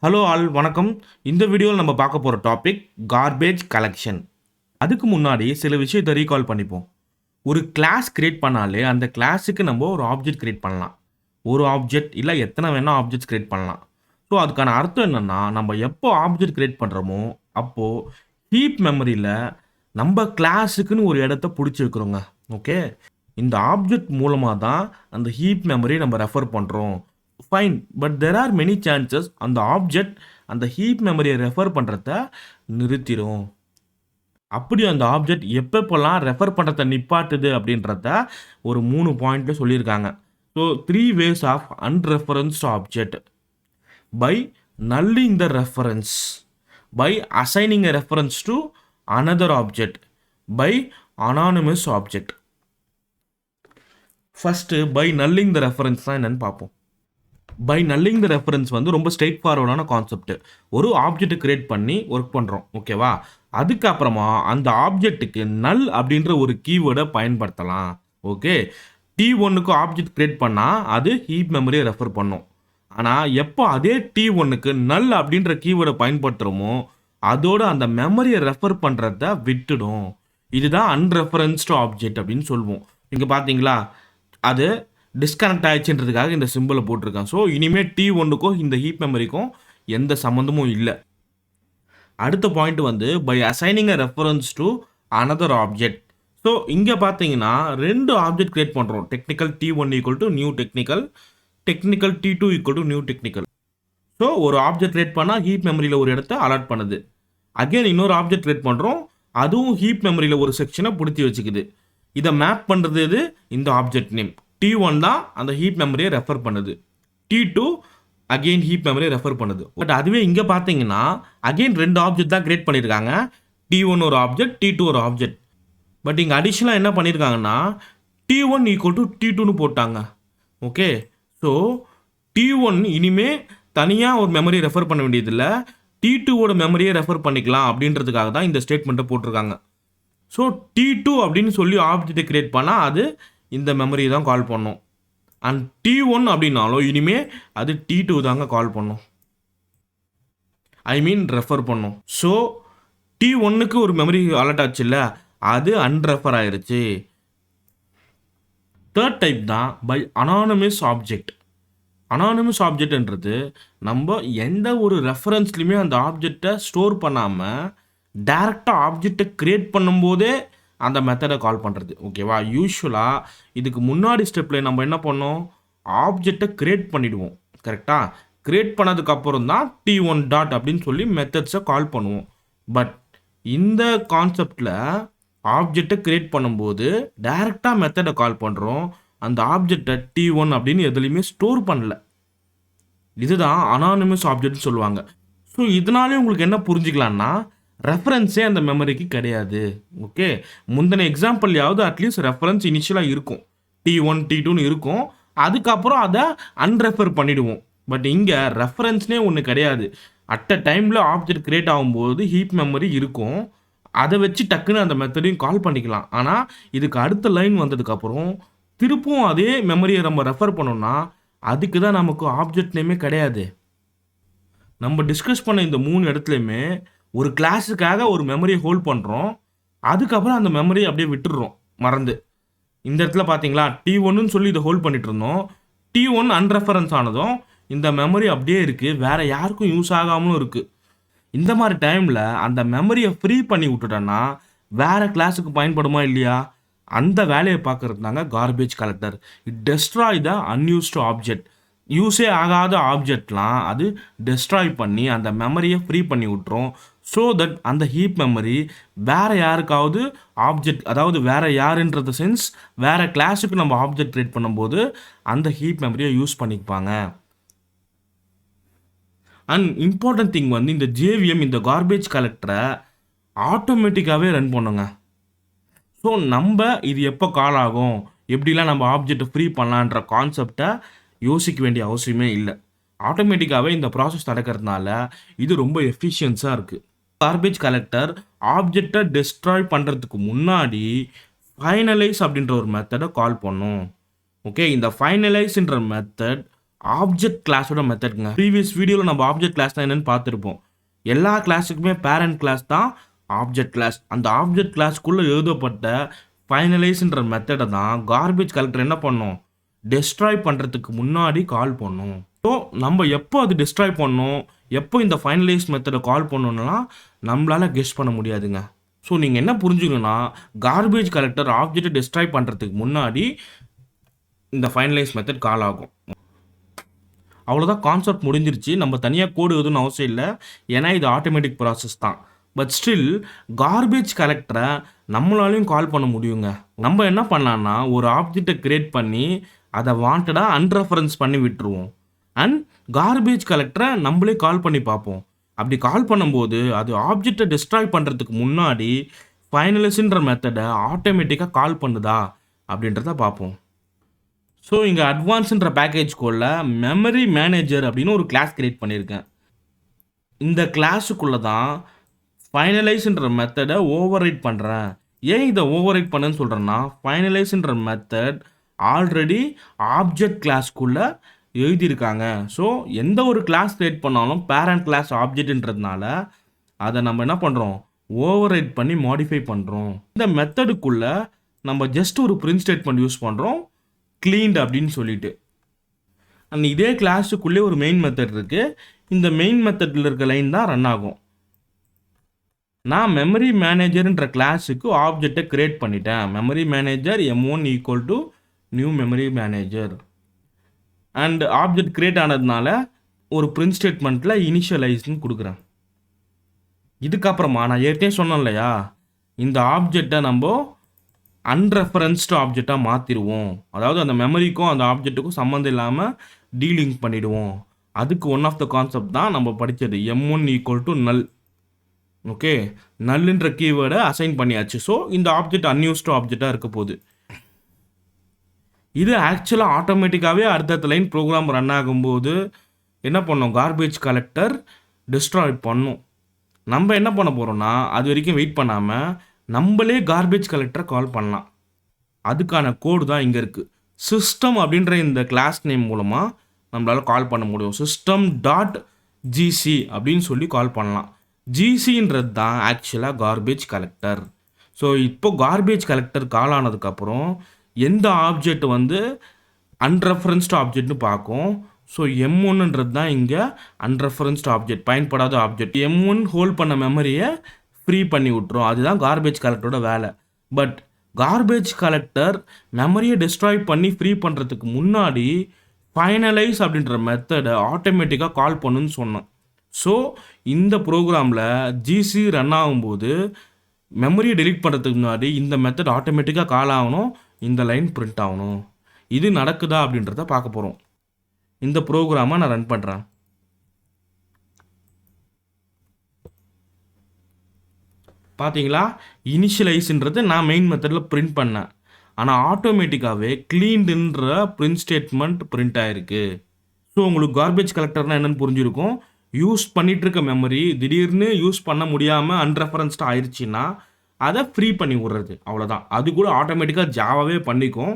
Hello all வணக்கம். இந்த வீடியோவில் நம்ம பார்க்க போகிற டாபிக் கார்பேஜ் கலெக்ஷன். அதுக்கு முன்னாடி சில விஷயத்தை ரீகால் பண்ணிப்போம். ஒரு கிளாஸ் கிரியேட் பண்ணாலே அந்த கிளாஸுக்கு நம்ம ஒரு ஆப்ஜெக்ட் கிரியேட் பண்ணலாம். ஒரு ஆப்ஜெக்ட் இல்லை எத்தனை வேணால் ஆப்ஜெக்ட்ஸ் கிரியேட் பண்ணலாம். ஸோ அதுக்கான அர்த்தம் என்னென்னா, நம்ம எப்போ ஆப்ஜெக்ட் கிரியேட் பண்ணுறோமோ அப்போது ஹீப் மெமரியில் நம்ம கிளாஸுக்குன்னு ஒரு இடத்த பிடிச்சி வைக்கிறோங்க. ஓகே, இந்த ஆப்ஜெக்ட் மூலமாக தான் அந்த ஹீப் மெமரி நம்ம ரெஃபர் பண்ணுறோம். Fine, but there are many chances அந்த ஆப்ஜெக்ட் அந்த ஹீப் மெமரியை ரெஃபர் பண்ணுறத நிறுத்திடும். அப்படி அந்த ஆப்ஜெக்ட் எப்பப்பெல்லாம் ரெஃபர் பண்ணுறத நிப்பாட்டுது அப்படின்றத ஒரு 3 பாயிண்ட்ல சொல்லியிருக்காங்க. So 3 ways of unreferenced object: by nulling the reference, by assigning a reference to another object, by anonymous object. First by nulling the reference தான் என்னென்னு பார்ப்போம். பை நல்லிங் த ரெஃபரன்ஸ் வந்து ரொம்ப ஸ்ட்ரெயிட் ஃபார்வர்டான கான்செப்ட். ஒரு ஆப்ஜெக்ட் கிரியேட் பண்ணி work பண்ணுறோம், ஓகேவா? அதுக்கப்புறமா அந்த ஆப்ஜெக்ட்டுக்கு நல் அப்படின்ற ஒரு கீவேர்டை பயன்படுத்தலாம். ஓகே, T1க்கு ஆப்ஜெக்ட் கிரியேட் பண்ணால் அது ஹீப் மெமரியை ரெஃபர் பண்ணும். ஆனால் எப்போ அதே T1க்கு நல் அப்படின்ற கீவேர்டை பயன்படுத்துகிறோமோ அதோட அந்த மெமரியை ரெஃபர் பண்ணுறத விட்டுடும். இதுதான் அன்ரெஃபரன்ஸ்டு ஆப்ஜெக்ட் அப்படின்னு சொல்லுவோம். இங்கே பார்த்தீங்களா, அது டிஸ்கனெக்ட் ஆயிடுச்சுன்றதுக்காக இந்த சிம்பிளை போட்டிருக்கான். ஸோ இனிமேல் T1க்கும் இந்த ஹீப் மெமரிக்கும் எந்த சம்மந்தமும் இல்லை. அடுத்த பாயிண்ட் வந்து by assigning a reference to another object. So இங்கே பார்த்தீங்கன்னா 2 ஆப்ஜெக்ட் கிரியேட் பண்ணுறோம். Technical T1 equal to new technical, technical T2 equal to new technical. So ஒரு ஆப்ஜெக்ட் கிரியேட் பண்ணால் ஹீப் மெமரியில் ஒரு இடத்த அலாட் பண்ணுது. அகெயின் இன்னொரு ஆப்ஜெக்ட் கிரியேட் பண்ணுறோம், அதுவும் ஹீப் மெமரியில் ஒரு செக்ஷனை பிடிச்சி வச்சுக்குது. இதை மேப் பண்ணுறது எது? இந்த ஆப்ஜெக்ட் நேம். T1 தான் அந்த ஹீப் மெமரியை ரெஃபர் பண்ணுது, T2 அகெயின் ஹீப் மெமரியை ரெஃபர் பண்ணுது. பட் அதுவே இங்கே பார்த்தீங்கன்னா அகெயின் 2 ஆப்ஜெக்ட் தான் கிரியேட் பண்ணியிருக்காங்க. T1 ஒரு ஆப்ஜெக்ட், T2 ஒரு ஆப்ஜெக்ட். பட் இங்கே அடிஷ்னலாக என்ன பண்ணியிருக்காங்கன்னா T1 ஈக்குவல் டு T2ன்னு போட்டாங்க. ஓகே, ஸோ T1 இனிமே தனியாக ஒரு மெமரியை ரெஃபர் பண்ண வேண்டியதில்லை, T2வோட மெமரியை ரெஃபர் பண்ணிக்கலாம் அப்படின்றதுக்காக தான் இந்த ஸ்டேட்மெண்ட்டை போட்டிருக்காங்க. ஸோ T2 அப்படின்னு சொல்லி ஆப்ஜெக்டை கிரியேட் பண்ணால் அது இந்த மெமரியை தான் கால் பண்ணும். அண்ட் T1 அப்படின்னாலும் இனிமேல் அது T2 தாங்க கால் பண்ணும், ஐ மீன் ரெஃபர் பண்ணும். ஸோ T1க்கு ஒரு மெமரி அலர்ட் ஆச்சு இல்லை, அது அன்ரெஃபர் ஆயிடுச்சு. தேர்ட் டைப் தான் பை அனானிமஸ் ஆப்ஜெக்ட். அனானிமஸ் ஆப்ஜெக்ட்ன்றது நம்ம எந்த ஒரு ரெஃபரன்ஸ்லையுமே அந்த ஆப்ஜெக்டை ஸ்டோர் பண்ணாமல் டைரெக்டாக ஆப்ஜெக்டை க்ரியேட் பண்ணும்போதே அந்த மெத்தடை கால் பண்ணுறது. ஓகேவா? யூஸ்வலாக இதுக்கு முன்னாடி ஸ்டெப்பில் நம்ம என்ன பண்ணோம், ஆப்ஜெக்டை க்ரியேட் பண்ணிவிடுவோம். கரெக்டாக? க்ரியேட் பண்ணதுக்கப்புறம் தான் T1 டாட் அப்படின்னு சொல்லி மெத்தட்ஸை கால் பண்ணுவோம். பட் இந்த கான்செப்டில் ஆப்ஜெக்டை க்ரியேட் பண்ணும்போது டைரெக்டாக மெத்தடை கால் பண்ணுறோம், அந்த ஆப்ஜெக்டை T1 அப்படின்னு எதுலேயுமே ஸ்டோர் பண்ணல. இதுதான் அனானிமஸ் ஆப்ஜெக்ட்னு சொல்லுவாங்க. ஸோ இதனாலே உங்களுக்கு என்ன புரிஞ்சுக்கலான்னா, ரெஃபரன்ஸே அந்த மெமரிக்கு கிடையாது. ஓகே, முந்தின எக்ஸாம்பிள்லையாவது அட்லீஸ்ட் ரெஃபரன்ஸ் இனிஷியலாக இருக்கும், T1 T2ன்னு இருக்கும், அதுக்கப்புறம் அதை அன்ரெஃபர் பண்ணிவிடுவோம். பட் இங்கே ரெஃபரன்ஸ்னே ஒன்று கிடையாது. அட் அ டைமில் ஆப்ஜெக்ட் கிரியேட் ஆகும்போது ஹீப் மெமரி இருக்கும், அதை வச்சு டக்குன்னு அந்த மெத்தடையும் கால் பண்ணிக்கலாம். ஆனால் இதுக்கு அடுத்த லைன் வந்ததுக்கப்புறம் திருப்பும் அதே மெமரியை நம்ம ரெஃபர் பண்ணோம்னா அதுக்கு தான் நமக்கு ஆப்ஜெக்ட் நேமே கிடையாது. நம்ம டிஸ்கஸ் பண்ண இந்த 3 இடத்துலையுமே ஒரு கிளாஸுக்காக ஒரு மெமரியை ஹோல்ட் பண்ணுறோம், அதுக்கப்புறம் அந்த மெமரியை அப்படியே விட்டுடுறோம் மறந்து. இந்த இடத்துல பார்த்தீங்களா, T1ன்னு சொல்லி இதை ஹோல்ட் பண்ணிட்டு இருந்தோம், T1 அன்ரெஃபரன்ஸ் ஆனதும் இந்த மெமரி அப்படியே இருக்குது, வேறு யாருக்கும் யூஸ் ஆகாமலும் இருக்குது. இந்த மாதிரி டைமில் அந்த மெமரியை ஃப்ரீ பண்ணி விட்டுட்டோன்னா வேறு கிளாஸுக்கு பயன்படுமா இல்லையா? அந்த வேலையை பார்க்குறது தாங்க garbage collector. It destroy the unused object. யூஸே ஆகாத ஆப்ஜெக்ட்லாம் அது டெஸ்ட்ராய் பண்ணி அந்த மெமரியை ஃப்ரீ பண்ணி விட்டுரும். ஸோ தட் அந்த ஹீப் மெமரி வேறு யாருக்காவது ஆப்ஜெக்ட், அதாவது வேறு யாருன்றது சென்ஸ் வேறு கிளாஸுக்கு நம்ம ஆப்ஜெக்ட் க்ரியேட் பண்ணும்போது அந்த ஹீப் மெமரியை யூஸ் பண்ணிப்பாங்க. அண்ட் இம்பார்ட்டன்ட் திங் வந்து இந்த JVM இந்த கார்பேஜ் கலெக்டரை ஆட்டோமேட்டிக்காகவே ரன் பண்ணுங்க. ஸோ நம்ம இது எப்போ கால் ஆகும், எப்படிலாம் நம்ம ஆப்ஜெக்டை ஃப்ரீ பண்ணலான்ற கான்செப்டை யோசிக்க வேண்டிய அவசியமே இல்லை. ஆட்டோமேட்டிக்காகவே இந்த ப்ராசஸ் நடக்கிறதுனால இது ரொம்ப எஃபிஷியன்ஸாக இருக்குது. கார்பேஜ் கலெக்டர் ஆப்ஜெக்டை டெஸ்ட்ராய் பண்ணுறதுக்கு முன்னாடி ஃபைனலைஸ் அப்படின்ற ஒரு மெத்தடை கால் பண்ணும். ஓகே, இந்த ஃபைனலைஸ்ன்ற மெத்தட் ஆப்ஜெக்ட் கிளாஸோட மெத்தட்ங்க. ப்ரீவியஸ் வீடியோவில் நம்ம ஆப்ஜெக்ட் கிளாஸ்னா என்னன்னு பார்த்துருப்போம். எல்லா கிளாஸுக்குமே பேரண்ட் கிளாஸ் தான் ஆப்ஜெக்ட் கிளாஸ். அந்த ஆப்ஜெக்ட் கிளாஸ்க்குள்ளே எழுதப்பட்ட ஃபைனலைஸ்ன்ற மெத்தடை தான் கார்பேஜ் கலெக்டர் என்ன பண்ணும், டெஸ்ட்ராய் பண்ணுறதுக்கு முன்னாடி கால் பண்ணும். ஸோ நம்ம எப்போ அது டெஸ்ட்ராய் பண்ணோம், எப்போ இந்த ஃபைனலைஸ் மெத்தடை கால் பண்ணணும்னா நம்மளால் கெஸ் பண்ண முடியாதுங்க. ஸோ நீங்கள் என்ன புரிஞ்சுக்கணுன்னா, கார்பேஜ் கலெக்டர் ஆப்ஜெக்டை டெஸ்ட்ராய் பண்ணுறதுக்கு முன்னாடி இந்த ஃபைனலைஸ் மெத்தட் கால் ஆகும். அவ்வளோதான், கான்செப்ட் முடிஞ்சிருச்சு. நம்ம தனியாக கோடு எதுவும் அவசியம் இல்லை, ஏன்னா இது ஆட்டோமேட்டிக் ப்ராசஸ் தான். பட் ஸ்டில் கார்பேஜ் கலெக்டரை நம்மளாலையும் கால் பண்ண முடியுங்க. நம்ம என்ன பண்ணலான்னா, ஒரு ஆப்ஜெக்டை கிரியேட் பண்ணி அதை வாண்டடாக அன்ரெஃபரன்ஸ் பண்ணி விட்டுருவோம். அண்ட் கார்பேஜ் கலெக்டரை நம்மளே கால் பண்ணி பார்ப்போம். அப்படி கால் பண்ணும்போது அது ஆப்ஜெக்டை டிஸ்ட்ராய் பண்ணுறதுக்கு முன்னாடி ஃபைனலைஸ்ன்ற மெத்தடை ஆட்டோமேட்டிக்காக கால் பண்ணுதா அப்படின்றத பார்ப்போம். ஸோ இங்கே அட்வான்ஸுன்ற பேக்கேஜ் கோடில் மெமரி மேனேஜர் அப்படின்னு ஒரு கிளாஸ் கிரியேட் பண்ணியிருக்கேன். இந்த கிளாஸுக்குள்ளே தான் ஃபைனலைஸ்ன்ற மெத்தடை ஓவர் ரைட் பண்ணுறேன். ஏன் இதை ஓவர் ரைட் பண்ணுன்னு சொல்கிறேன்னா, ஃபைனலைஸ்ன்ற மெத்தட் ஆல்ரெடி ஆப்ஜெக்ட் கிளாஸ்க்குள்ளே எழுதியிருக்காங்க. ஸோ எந்த ஒரு கிளாஸ் கிரியேட் பண்ணாலும் பேரண்ட் கிளாஸ் ஆப்ஜெக்ட்ன்றதுனால அதை நம்ம என்ன பண்ணுறோம், ஓவர் ரைட் பண்ணி மாடிஃபை பண்ணுறோம். இந்த மெத்தடுக்குள்ளே நம்ம ஜஸ்ட் ஒரு பிரிண்ட் ஸ்டேட்மெண்ட் யூஸ் பண்ணுறோம், cleaned அப்படின்னு சொல்லிட்டு. அண்ட் இதே கிளாஸுக்குள்ளே ஒரு மெயின் மெத்தட் இருக்குது. இந்த மெயின் மெத்தடில் இருக்க லைன் தான் ரன் ஆகும். நான் மெமரி மேனேஜர்ன்ற கிளாஸுக்கு ஆப்ஜெக்டை கிரியேட் பண்ணிட்டேன். Memory manager M1 equal to new memory manager. And object create ஆனதுனால ஒரு பிரிண்ட் ஸ்டேட்மெண்ட்டில் இனிஷியலைஸ்ன்னு கொடுக்குறேன். இதுக்கப்புறமா நான் ஏற்கனவே சொன்னேன் இல்லையா, இந்த ஆப்ஜெக்டை நம்ம அன்ரெஃபரன்ஸ்டு ஆப்ஜெக்டாக மாற்றிடுவோம். அதாவது அந்த மெமரிக்கும் அந்த ஆப்ஜெக்ட்டுக்கும் சம்மந்தம் இல்லாமல் டீலிங்க் பண்ணிவிடுவோம். அதுக்கு ஒன் ஆஃப் த கான்செப்ட் தான் நம்ம படித்தது, M1 equal to null. Okay, நல்லுன்ற கீவேர்டை அசைன் பண்ணியாச்சு. ஸோ இந்த ஆப்ஜெக்ட் அன்யூஸ்டு ஆப்ஜெக்டாக இருக்க போகுது. இது ஆக்சுவலாக ஆட்டோமேட்டிக்காகவே அடுத்த லைன் ப்ரோக்ராம் ரன் ஆகும்போது என்ன பண்ணோம், கார்பேஜ் கலெக்டர் டிஸ்ட்ராய் பண்ணும். நம்ம என்ன பண்ண போகிறோம்னா, அது வரைக்கும் வெயிட் பண்ணாமல் நம்மளே கார்பேஜ் கலெக்டரை கால் பண்ணலாம். அதுக்கான கோடு தான் இங்கே இருக்குது. சிஸ்டம் அப்படின்ற இந்த கிளாஸ் நேம் மூலமாக நம்மளால் கால் பண்ண முடியும். சிஸ்டம் டாட் ஜிசி அப்படின்னு சொல்லி கால் பண்ணலாம். ஜிசின்றது தான் ஆக்சுவலாக கார்பேஜ் கலெக்டர். ஸோ இப்போ கார்பேஜ் கலெக்டர் கால் ஆனதுக்கப்புறம் எந்த ஆப்ஜெக்ட் வந்து அன்ரெஃபரன்ஸ்டு ஆப்ஜெக்ட்னு பார்க்கும். ஸோ M1ன்றது தான் இங்கே அன்ரெஃபரன்ஸ்டு ஆப்ஜெக்ட், பயன்படாத ஆப்ஜெக்ட். M1 ஹோல்ட் பண்ண மெமரியை ஃப்ரீ பண்ணி விட்டுரும். அதுதான் கார்பேஜ் கலெக்டரோட வேலை. பட் கார்பேஜ் கலெக்டர் மெமரியை டிஸ்ட்ராய் பண்ணி ஃப்ரீ பண்ணுறதுக்கு முன்னாடி ஃபைனலைஸ் அப்படின்ற மெத்தடை ஆட்டோமேட்டிக்காக கால் பண்ணுன்னு சொன்னோம். ஸோ இந்த ப்ரோக்ராமில் ஜிசி ரன் ஆகும்போது மெமரியை டெலீட் பண்ணுறதுக்கு முன்னாடி இந்த மெத்தட் ஆட்டோமேட்டிக்காக கால் ஆகணும், இந்த லைன் பிரிண்ட் ஆகணும். இது நடக்குதா அப்படின்றத பார்க்க போகிறோம். இந்த ப்ரோக்ராமை நான் ரன் பண்ணுறேன். பார்த்தீங்களா, இனிஷியலைஸ்ன்றது நான் மெயின் மெத்தடில் பிரிண்ட் பண்ணேன். ஆனால் ஆட்டோமேட்டிக்காகவே க்ளீன்டுன்ற பிரிண்ட் ஸ்டேட்மெண்ட் பிரிண்ட் ஆகிருக்கு. ஸோ உங்களுக்கு கார்பேஜ் கலெக்டர்னால் என்னென்னு புரிஞ்சிருக்கும். யூஸ் பண்ணிகிட்டு இருக்க மெமரி திடீர்னு யூஸ் பண்ண முடியாமல் அன்ரெஃபரன்ஸ்டாக ஆயிடுச்சுன்னா அதை ஃப்ரீ பண்ணி விட்றது, அவ்வளோதான். அது கூட ஆட்டோமேட்டிக்காக ஜாவாவே பண்ணிக்கும்.